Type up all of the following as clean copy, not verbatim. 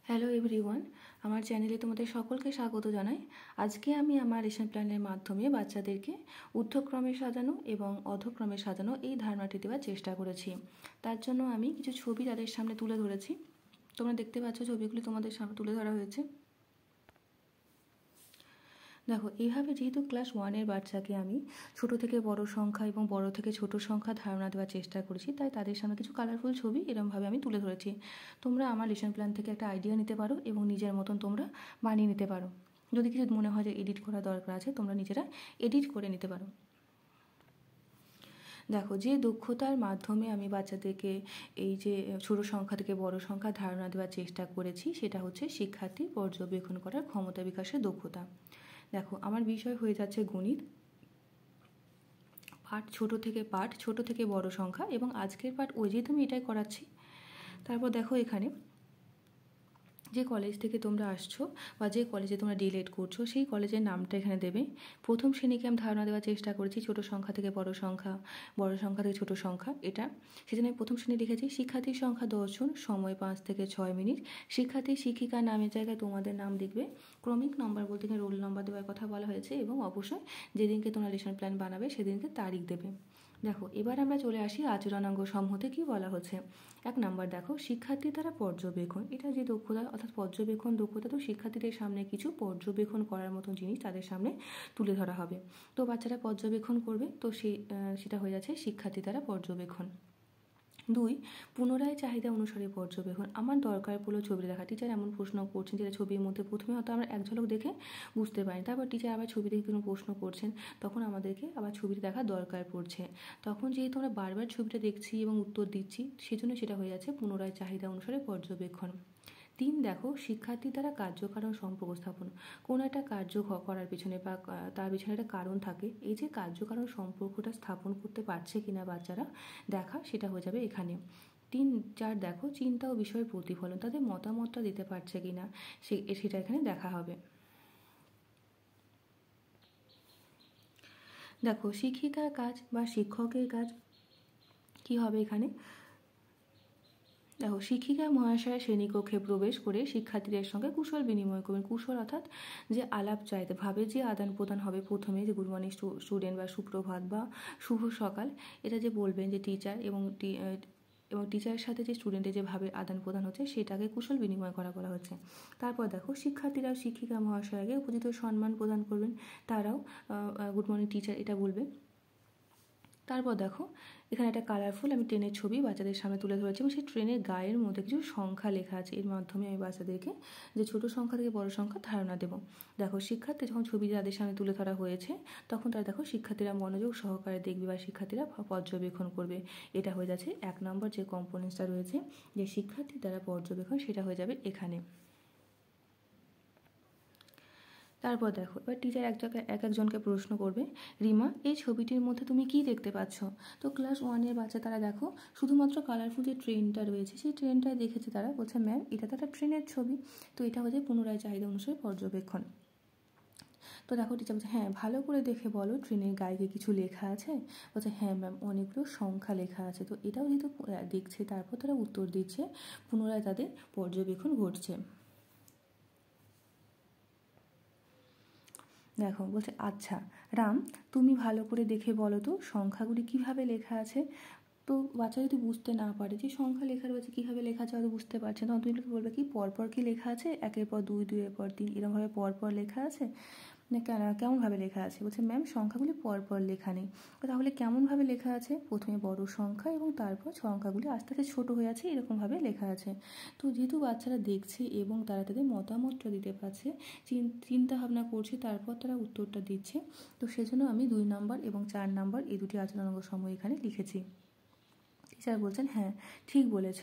Hello everyone, আমার চ্যানেলে তোমাদের সকলকে স্বাগত জানাই। আজকে আমি আমার লেসন প্ল্যানের মাধ্যমে বাচ্চাদেরকে ঊর্ধ্বক্রমে সাজানো এবং অধক্রমে সাজানো এই ধারণাটি দেওয়ার চেষ্টা করেছি। তার জন্য আমি কিছু ছবি তাদের সামনে তুলে ধরেছি। তোমরা দেখতে পাচ্ছ ছবিগুলি তোমাদের সামনে তুলে ধরা হয়েছে। দেখো, এইভাবে যেহেতু ক্লাস 1-এর বাচ্চাকে আমি ছোট থেকে বড় সংখ্যা এবং বড় থেকে ছোট সংখ্যা ধারণা দেওয়ার চেষ্টা করেছি, তাই তাদের সামনে কিছু কালারফুল ছবি এরকমভাবে আমি তুলে ধরেছি। তোমরা আমার লেসন প্ল্যান থেকে একটা আইডিয়া নিতে পারো এবং নিজের মতন তোমরা বানিয়ে নিতে পারো। যদি কিছু মনে হয় যে এডিট করা দরকার আছে, তোমরা নিজেরা এডিট করে নিতে পারো। দেখো, যে দক্ষতার মাধ্যমে আমি বাচ্চাদেরকে এই যে ছোট সংখ্যা থেকে বড় সংখ্যা ধারণা দেওয়ার চেষ্টা করেছি, সেটা হচ্ছে শিক্ষার্থী পর্যবেক্ষণ করার ক্ষমতা বিকাশের দক্ষতা। দেখো, আমার বিষয় হয়ে যাচ্ছে গণিত, পাঠ ছোট থেকে বড় সংখ্যা, এবং আজকের পাঠ ওই যেহেতু আমি এটাই করাচ্ছি। তারপর দেখো, এখানে যে কলেজ থেকে তোমরা আসছো বা যে কলেজে তোমরা ডিএলএড করছো সেই কলেজের নামটা এখানে দেবে। প্রথম শ্রেণীকে আমি ধারণা দেওয়ার চেষ্টা করেছি ছোট সংখ্যা থেকে বড় সংখ্যা, বড় সংখ্যা থেকে ছোট সংখ্যা, এটা সেজন্য আমি প্রথম শ্রেণী লিখেছি। শিক্ষার্থীর সংখ্যা 10 জন, সময় 5 থেকে 6 মিনিট। শিক্ষার্থী শিক্ষিকার নামের জায়গায় তোমাদের নাম লিখবে। ক্রমিক নম্বর বলতে এখানে রোল নম্বর দেওয়ার কথা বলা হয়েছে, এবং অবশ্যই যেদিনকে তোমরা লেসন প্ল্যান বানাবে সেদিনকে তারিখ দেবে। দেখো, এবার আমরা চলে আসি আচরণাঙ্গ সমূহতে কী বলা হচ্ছে। 1 নাম্বার দেখো, শিক্ষার্থী দ্বারা পর্যবেক্ষণ। এটা যে দক্ষতা অর্থাৎ পর্যবেক্ষণ দক্ষতা, তো শিক্ষার্থীদের সামনে কিছু পর্যবেক্ষণ করার মতন জিনিস তাদের সামনে তুলে ধরা হবে। তো বাচ্চারা পর্যবেক্ষণ করবে, তো সেটা হয়ে যাচ্ছে শিক্ষার্থী দ্বারা পর্যবেক্ষণ। 2, পুনরায় চাহিদা অনুসারে পর্যবেক্ষণ। আমার দরকার পড়লো ছবিটা দেখা। টিচার এমন প্রশ্ন করছেন যেটা ছবির মধ্যে প্রথমে হয়তো আমরা এক ঝলক দেখে বুঝতে পারি, তারপর টিচার আবার ছবি দেখে কোনো প্রশ্ন করছেন, তখন আমাদেরকে আবার ছবিটা দেখা দরকার পড়ছে। তখন যেহেতু আমরা বারবার ছবিটা দেখছি এবং উত্তর দিচ্ছি, সেজন্য সেটা হয়ে যাচ্ছে পুনরায় চাহিদা অনুসারে পর্যবেক্ষণ। 3, দেখো, শিক্ষার্থী দ্বারা কার্যকারণ সম্পর্ক স্থাপন। কোনো একটা কার্য করার পিছনে বা তার পিছনে একটা কারণ থাকে, এই যে কার্যকারণ সম্পর্কটা স্থাপন করতে পারছে কিনা বাচ্চারা দেখা, সেটা হয়ে যাবে এখানে। 3, 4, দেখো, চিন্তা ও বিষয়ের প্রতিফলন, তাদের মতামতটা দিতে পারছে কিনা সেটা এখানে দেখা হবে। দেখো, শিক্ষিকার কাজ বা শিক্ষকের কাজ কি হবে এখানে। দেখো, শিক্ষিকা মহাশয় শ্রেণীকক্ষে প্রবেশ করে শিক্ষার্থীদের সঙ্গে কুশল বিনিময় করবেন। কুশল অর্থাৎ যে আলাপ চাইতে ভাবে যে আদান প্রদান হবে, প্রথমে যে গুড মর্নিং স্টুডেন্ট বা সুপ্রভাত বা শুভ সকাল, এটা যে বলবেন যে টিচার এবং টিচারের সাথে যে স্টুডেন্টের যেভাবে আদান প্রদান হচ্ছে সেটাকে কুশল বিনিময় করা বলা হচ্ছে। তারপর দেখো, শিক্ষার্থীরাও শিক্ষিকা মহাশয়কে উপযুক্ত সম্মান প্রদান করবেন, তারাও গুড মর্নিং টিচার এটা বলবে। তারপর দেখো, এখানে একটা কালারফুল আমি ট্রেনের ছবি বাচ্চাদের সামনে তুলে ধরেছি, এবং সেই ট্রেনের গায়ের মধ্যে কিছু সংখ্যা লেখা আছে। এর মাধ্যমে আমি বাচ্চাদেরকে যে ছোট সংখ্যা থেকে বড় সংখ্যা ধারণা দেবো। দেখো, শিক্ষার্থী যখন ছবি তাদের সামনে তুলে ধরা হয়েছে, তখন তারা দেখো শিক্ষার্থীরা মনোযোগ সহকারে দেখবে বা শিক্ষার্থীরা পর্যবেক্ষণ করবে। এটা হয়ে যাচ্ছে 1 নম্বর যে কম্পোনেন্টসটা রয়েছে, যে শিক্ষার্থী দ্বারা পর্যবেক্ষণ, সেটা হয়ে যাবে এখানে। তারপর দেখো, এবার টিচার একজনকে প্রশ্ন করবে, রিমা, এই ছবিটির মধ্যে তুমি কি দেখতে পাচ্ছ? তো ক্লাস 1-এর বাচ্চা তারা দেখো শুধুমাত্র কালারফুল যে ট্রেনটা রয়েছে সেই ট্রেনটা দেখেছে, তারা বলছে ম্যাম এটা তো একটা ট্রেনের ছবি। তো এটা হচ্ছে পুনরায় চাহিদা অনুসারে পর্যবেক্ষণ। তো দেখো, টিচার বলছে হ্যাঁ, ভালো করে দেখে বলো ট্রেনের গায়ে কিছু লেখা আছে? বলছে হ্যাঁ ম্যাম, অনেকগুলো সংখ্যা লেখা আছে। তো এটাও যেহেতু দেখছে, তারপর তারা উত্তর দিচ্ছে, পুনরায় তাদের পর্যবেক্ষণ ঘটছে। দেখো, বলছে আচ্ছা রাম, তুমি ভালো করে দেখে বলো তো সংখ্যাগুলি কিভাবে লেখা আছে। তো বাচ্চা যদি বুঝতে না পারে যে সংখ্যা লেখা রয়েছে কীভাবে লেখা আছে, হয়তো বুঝতে পারছে, তখন তুমি বলবে কি পরপর কি লেখা আছে, 1-এর পর 2, 2-এর পর 3 এরকমভাবে পরপর লেখা আছে না কেমনভাবে লেখা আছে? বলছে ম্যাম সংখ্যাগুলি পরপর লেখা নেই। তাহলে কেমনভাবে লেখা আছে? প্রথমে বড় সংখ্যা এবং তারপর সংখ্যাগুলি আস্তে আস্তে ছোটো হয়ে আছে, এরকমভাবে লেখা আছে। তো যেহেতু বাচ্চারা দেখছে এবং তারা তাদের মতামতটা দিতে পারছে, চিন্তা ভাবনা করছে, তারপর তারা উত্তরটা দিচ্ছে, তো সেজন্য আমি 2 নম্বর এবং 4 নম্বর এই দুটি আচরণাঙ্গ সমূহ এখানে লিখেছি। টিচার বলছেন হ্যাঁ, ঠিক বলেছ।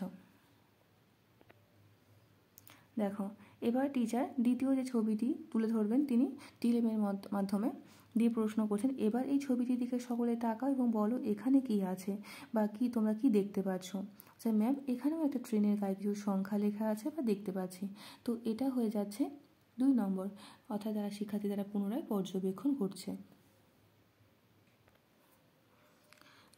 দেখো, এবার টিচার দ্বিতীয় যে ছবিটি তুলে ধরবেন, তিনি টিলেমের মাধ্যমে দিয়ে প্রশ্ন করছেন, এবার এই ছবিটির দিকে সকলে তাকাও এবং বলো এখানে কি আছে বা কি তোমরা কি দেখতে পাচ্ছ। আচ্ছা ম্যাম, এখানেও একটা ট্রেনের গায়ে কিছু সংখ্যা লেখা আছে বা দেখতে পাচ্ছি। তো এটা হয়ে যাচ্ছে 2 নম্বর, অর্থাৎ তারা শিক্ষার্থী দ্বারা পুনরায় পর্যবেক্ষণ করছে।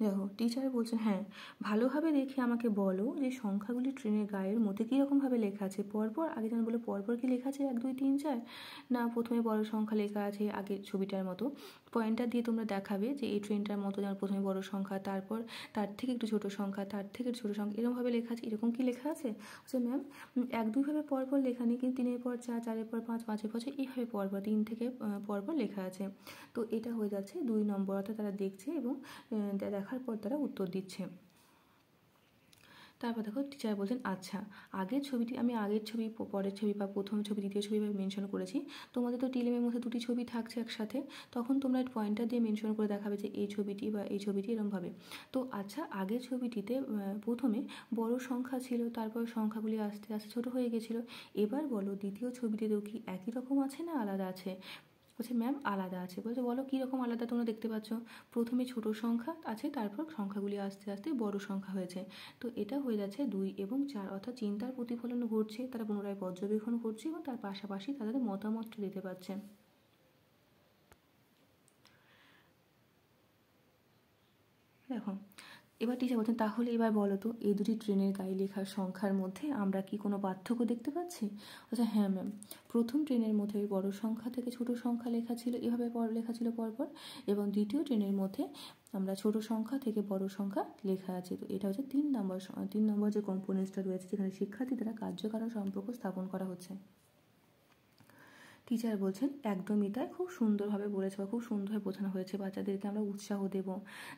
দেখো টিচার বলছেন, হ্যাঁ ভালোভাবে দেখে আমাকে বলো যে সংখ্যাগুলি ট্রেনের গায়ের মধ্যে কীরকমভাবে লেখা আছে পরপর। আগে যেন বলো পরপর কি লেখা আছে 1 2 3 4, না প্রথমে বড় সংখ্যা লেখা আছে আগের ছবিটার মতো। পয়েন্টার দিয়ে তোমরা দেখাবে যে এই ট্রেনটার মতো যেমন প্রথমে বড় সংখ্যা, তারপর তার থেকে একটু ছোটো সংখ্যা, তার থেকে একটু ছোটো সংখ্যা, এরকমভাবে লেখা আছে। এরকম কি লেখা আছে? আচ্ছা ম্যাম 1 2 ভাবে পরপর লেখা নেই, কিন্তু 3-এর পর 4, 4-এর পর 5, 5-এর পর 6 এইভাবে পরপর 3 থেকে পরপর লেখা আছে। তো এটা হয়ে যাচ্ছে 2 নম্বর, অর্থাৎ তারা দেখছে এবং দেখার পর তারা উত্তর দিচ্ছে। তারপর দেখো টিচার বলছেন, আচ্ছা আগের ছবিটি আমি আগের ছবি, পরের ছবি বা প্রথম ছবি, দ্বিতীয় ছবি মেনশন করেছি। তোমাদের তো টিলেমের মধ্যে 2টি ছবি থাকছে একসাথে, তখন তোমরা পয়েন্টার দিয়ে মেনশন করে দেখাবে যে এই ছবিটি বা এই ছবিটি এরমভাবে। তো আচ্ছা আগের ছবিটিতে প্রথমে বড় সংখ্যা ছিল, তারপর সংখ্যাগুলি আস্তে আস্তে ছোটো হয়ে গেছিলো। এবার বলো দ্বিতীয় ছবিটিতেও কি একই রকম আছে না আলাদা আছে? বলছে ম্যাম আলাদা আছে। বলছে বলো কীরকম আলাদা? তোমরা দেখতে পাচ্ছ প্রথমে ছোট সংখ্যা আছে, তারপর সংখ্যাগুলি আস্তে আস্তে বড় সংখ্যা হয়েছে। তো এটা হয়ে যাচ্ছে 2 এবং 4, অর্থাৎ চিন্তার প্রতিফলন ঘটছে, তারা পুনরায় পর্যবেক্ষণ করছে এবং তার পাশাপাশি তাদের মতামতটা দিতে পারছে। দেখো এবার টিচার বলছেন, তাহলে এবার বলো তো এই দুটি ট্রেনের গায়ে লেখার সংখ্যার মধ্যে আমরা কি কোনো পার্থক্য দেখতে পাচ্ছি? আচ্ছা হ্যাঁ ম্যাম, প্রথম ট্রেনের মধ্যে বড় সংখ্যা থেকে ছোট সংখ্যা লেখা ছিল, এভাবে লেখা ছিল পরপর, এবং দ্বিতীয় ট্রেনের মধ্যে আমরা ছোট সংখ্যা থেকে বড় সংখ্যা লেখা আছে। তো এটা হচ্ছে 3 নম্বর যে কম্পোনেন্টসটা রয়েছে, যেখানে শিক্ষার্থী দ্বারা কার্যকারণ সম্পর্ক স্থাপন করা হচ্ছে। টিচার বলছেন, একদমই তাই, খুব সুন্দরভাবে বলেছে বা খুব সুন্দরভাবে বোঝানো হয়েছে। বাচ্চাদেরকে আমরা উৎসাহ দেব,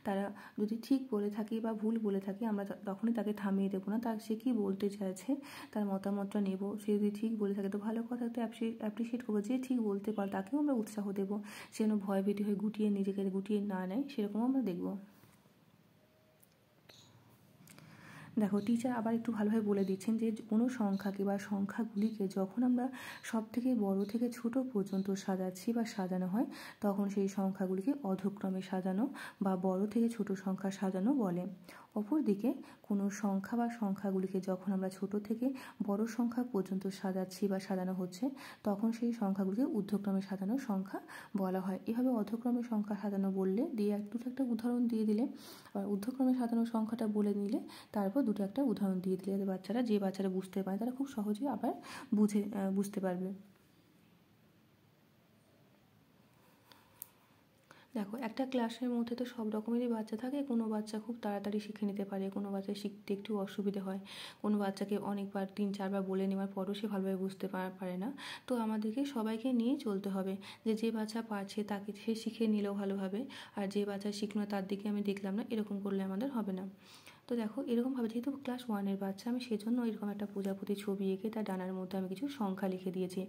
তারা যদি ঠিক বলে থাকি বা ভুল বলে থাকি আমরা তখনই তাকে থামিয়ে দেবো না, তার সে কী বলতে চাইছে তার মতামতটা নেব। সে যদি ঠিক বলে থাকে তো ভালো কথা, তো অ্যাপ্রিসিয়েট করবো। যে ঠিক বলতে পারে তাকেও আমরা উৎসাহ দেবো, সে যেন ভয় ভীতি হয়ে নিজেকে গুটিয়ে না নেয়, সেরকমও আমরা দেখব। দেখো টিচার আবার একটু ভালোভাবে বলে দিচ্ছেন যে কোনো সংখ্যাকে বা সংখ্যাগুলিকে যখন আমরা সব থেকে বড় থেকে ছোট পর্যন্ত সাজাচ্ছি বা সাজানো হয়, তখন সেই সংখ্যাগুলিকে অধক্রমে সাজানো বা বড় থেকে ছোট সংখ্যা সাজানো বলে। অপরদিকে কোনো সংখ্যা বা সংখ্যাগুলিকে যখন আমরা ছোট থেকে বড় সংখ্যা পর্যন্ত সাজাচ্ছি বা সাজানো হচ্ছে, তখন সেই সংখ্যাগুলিকে ঊর্ধ্বক্রমে সাজানো সংখ্যা বলা হয়। এভাবে অধক্রমে সংখ্যা সাজানো বললে দিয়ে দুটো একটা উদাহরণ দিয়ে দিলে, আর ঊর্ধ্বক্রমে সাজানো সংখ্যাটা বলে নিলে তারপর দুটো একটা উদাহরণ দিয়ে দিলে, যাতে যে বাচ্চারা বুঝতে পারে তারা খুব সহজেই আবার বুঝতে পারবে। দেখো একটা ক্লাসের মধ্যে তো সব রকমেরই বাচ্চা থাকে, কোনো বাচ্চা খুব তাড়াতাড়ি শিখে নিতে পারে, কোনো বাচ্চা শিখতে একটু অসুবিধে হয়, কোনো বাচ্চাকে অনেকবার 3-4 বার বলে নেওয়ার পরও সে ভালোভাবে বুঝতে পারে না। তো আমাদেরকে সবাইকে নিয়ে চলতে হবে, যে বাচ্চা পারছে তাকে সে শিখে নিলেও ভালোভাবে, আর যে বাচ্চা শিখলো না তার দিকে আমি দেখলাম না, এরকম করলে আমাদের হবে না। তো দেখো এরকমভাবে যেহেতু ক্লাস 1-এর বাচ্চা, আমি সেজন্য এরকম একটা প্রজাপতি ছবি এঁকে তার ডানার মধ্যে আমি কিছু সংখ্যা লিখে দিয়েছি।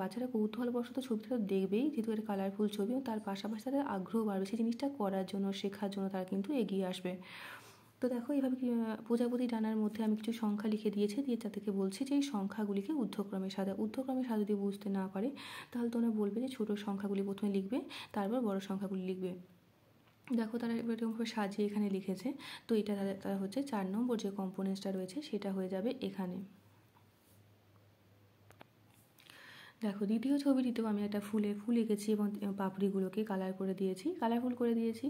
বাচ্চারা কৌতূহলবশত ছবিটা তো দেখবেই, যেহেতু এটা কালারফুল ছবি, এবং তার পাশাপাশি তাদের আগ্রহ বাড়বে সেই জিনিসটা করার জন্য, শেখার জন্য তারা কিন্তু এগিয়ে আসবে। তো দেখো এইভাবে প্রজাপতি ডানার মধ্যে আমি কিছু সংখ্যা লিখে দিয়েছি, দিয়ে তাদেরকে বলছি যে এই সংখ্যাগুলিকে ঊর্ধ্বক্রমে সাজা যদি বুঝতে না পারে তাহলে তোমরা বলবে যে ছোটো সংখ্যাগুলি প্রথমে লিখবে, তারপর বড় সংখ্যাগুলি লিখবে। দেখো তারা এরকমভাবে সাজিয়ে এখানে লিখেছে। তো এটা তারা হচ্ছে 4 নম্বর যে কম্পোনেন্টসটা রয়েছে সেটা হয়ে যাবে এখানে। দেখো দ্বিতীয় ছবিটিতেও আমি একটা ফুল এঁকেছি এবং পাপড়িগুলোকে কালারফুল করে দিয়েছি,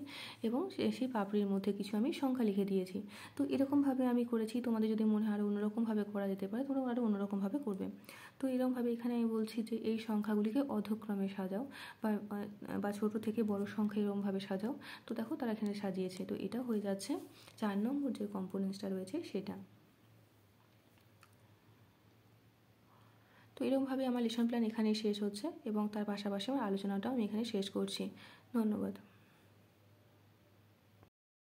এবং সেই পাপড়ির মধ্যে কিছু আমি সংখ্যা লিখে দিয়েছি। তো এরকমভাবে আমি করেছি, তোমাদের যদি মনে হয় আরও অন্যরকমভাবে করা যেতে পারে তোমরা আরও অন্যরকমভাবে করবে। তো এরকমভাবে এখানে আমি বলছি যে এই সংখ্যাগুলিকে অধক্রমে সাজাও, বা ছোটো থেকে বড় সংখ্যা এরকমভাবে সাজাও। তো দেখো তারা এখানে সাজিয়েছে। তো এটা হয়ে যাচ্ছে 4 নম্বর যে কম্পোনেন্টসটা রয়েছে সেটা। তো এরকমভাবে আমার লেসন প্ল্যান এখানেই শেষ হচ্ছে, এবং তার পাশাপাশি আমার আলোচনাটাও আমি এখানে শেষ করছি। ধন্যবাদ।